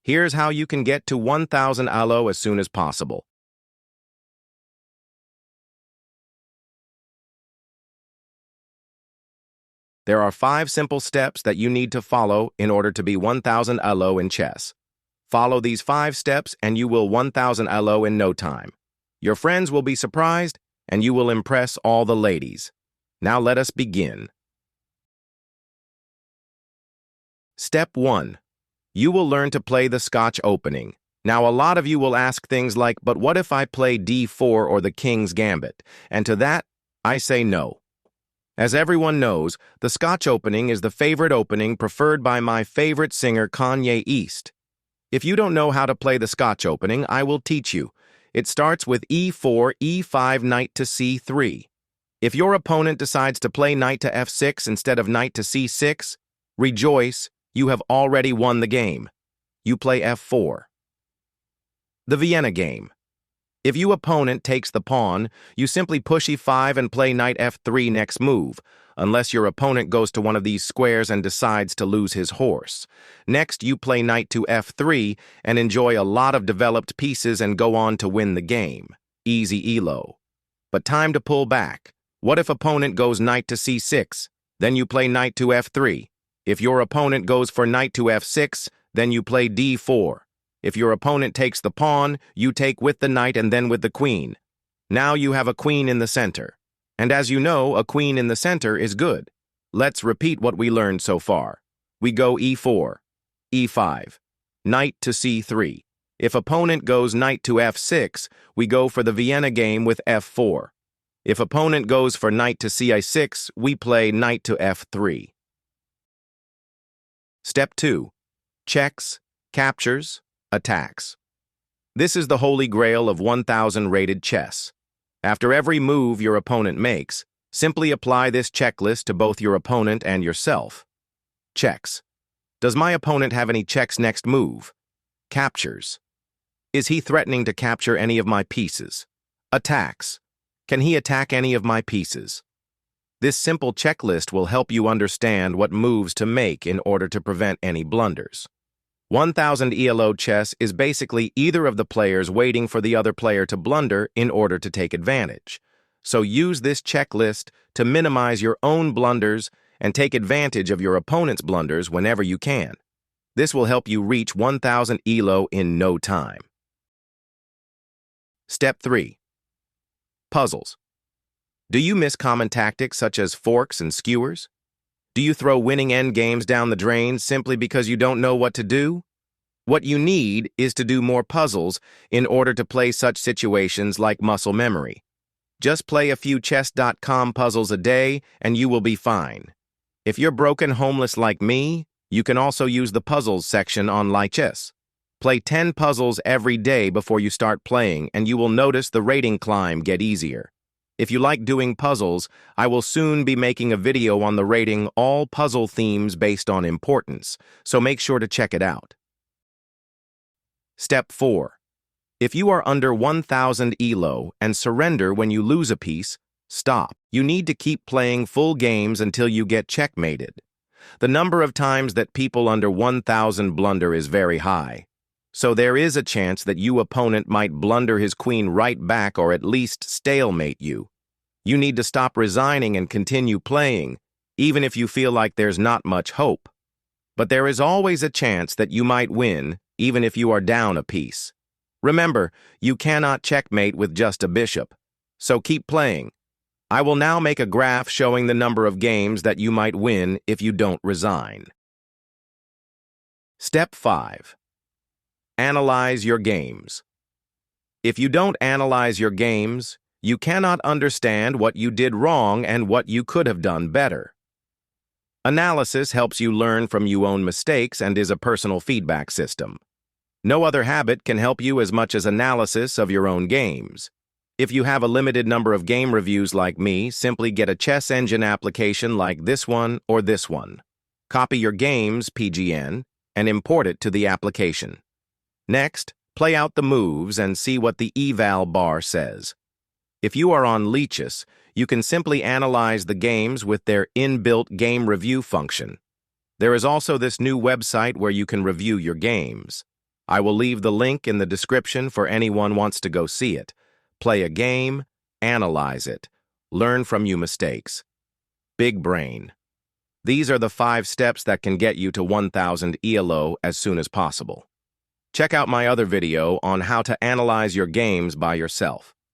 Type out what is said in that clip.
Here's how you can get to 1000 alo as soon as possible. There are 5 simple steps that you need to follow in order to be 1000 alo in chess. Follow these 5 steps and you will 1000 alo in no time. Your friends will be surprised and you will impress all the ladies. Now let us begin. Step 1. You will learn to play the Scotch opening. Now a lot of you will ask things like, but what if I play d4 or the King's Gambit? And to that, I say no. As everyone knows, the Scotch opening is the favorite opening preferred by my favorite singer Kanye East. If you don't know how to play the Scotch opening, I will teach you. It starts with e4, e5, knight to c3. If your opponent decides to play knight to f6 instead of knight to c6, rejoice, you have already won the game. You play f4. The Vienna game. If your opponent takes the pawn, you simply push e5 and play knight f3 next move, unless your opponent goes to one of these squares and decides to lose his horse. Next, you play knight to f3 and enjoy a lot of developed pieces and go on to win the game. Easy elo. But time to pull back. What if opponent goes knight to c6? Then you play knight to f3. If your opponent goes for knight to f6, then you play d4. If your opponent takes the pawn, you take with the knight and then with the queen. Now you have a queen in the center. And as you know, a queen in the center is good. Let's repeat what we learned so far. We go e4, e5, knight to c3. If opponent goes knight to f6, we go for the Vienna game with f4. If opponent goes for knight to ci6, we play knight to f3. Step 2. Checks, captures, attacks. This is the holy grail of 1000 rated chess. After every move your opponent makes, simply apply this checklist to both your opponent and yourself. Checks. Does my opponent have any checks next move? Captures. Is he threatening to capture any of my pieces? Attacks. Can he attack any of my pieces? This simple checklist will help you understand what moves to make in order to prevent any blunders. 1000 ELO chess is basically either of the players waiting for the other player to blunder in order to take advantage. So use this checklist to minimize your own blunders and take advantage of your opponent's blunders whenever you can. This will help you reach 1000 ELO in no time. Step 3. Puzzles. Do you miss common tactics such as forks and skewers? Do you throw winning endgames down the drain simply because you don't know what to do? What you need is to do more puzzles in order to play such situations like muscle memory. Just play a few chess.com puzzles a day and you will be fine. If you're broken homeless like me, you can also use the puzzles section on Lichess. Play 10 puzzles every day before you start playing and you will notice the rating climb get easier. If you like doing puzzles, I will soon be making a video on the rating all puzzle themes based on importance, so make sure to check it out. Step 4. If you are under 1000 ELO and surrender when you lose a piece, stop. You need to keep playing full games until you get checkmated. The number of times that people under 1000 blunder is very high. So there is a chance that your opponent might blunder his queen right back or at least stalemate you. You need to stop resigning and continue playing, even if you feel like there's not much hope. But there is always a chance that you might win, even if you are down a piece. Remember, you cannot checkmate with just a bishop, so keep playing. I will now make a graph showing the number of games that you might win if you don't resign. Step 5. Analyze your games. If you don't analyze your games, you cannot understand what you did wrong and what you could have done better. Analysis helps you learn from your own mistakes and is a personal feedback system. No other habit can help you as much as analysis of your own games. If you have a limited number of game reviews like me, simply get a Chess Engine application like this one or this one. Copy your game's PGN and import it to the application. Next, play out the moves and see what the eval bar says. If you are on Lichess, you can simply analyze the games with their inbuilt game review function. There is also this new website where you can review your games. I will leave the link in the description for anyone wants to go see it. Play a game, analyze it, learn from your mistakes. Big brain. These are the 5 steps that can get you to 1000 ELO as soon as possible. Check out my other video on how to analyze your games by yourself.